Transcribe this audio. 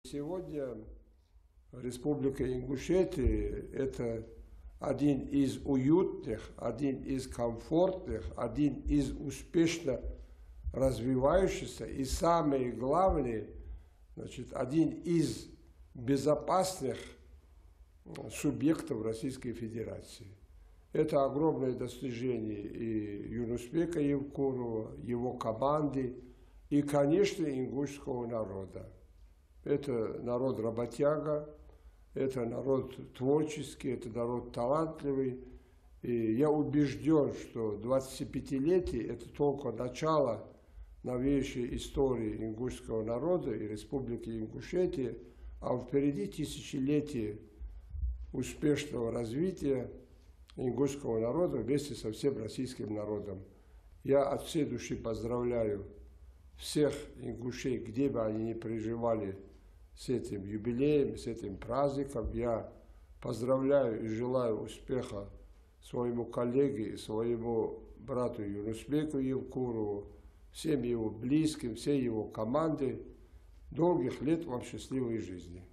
Сегодня Республика Ингушетия – это один из уютных, один из комфортных, один из успешно развивающихся и, самое главное, один из безопасных субъектов Российской Федерации. Это огромное достижение и Юнуспека Евкурова, его команды и, конечно, ингушского народа. Это народ работяга, это народ творческий, это народ талантливый. И я убежден, что 25-летие – это только начало новейшей истории ингушского народа и Республики Ингушетия, а впереди тысячелетие успешного развития ингушского народа вместе со всем российским народом. Я от всей души поздравляю всех ингушей, где бы они ни проживали, с этим юбилеем, с этим праздником. Я поздравляю и желаю успеха своему коллеге, своему брату Юнуспеку Евкурову, всем его близким, всей его команде. Долгих лет вам счастливой жизни.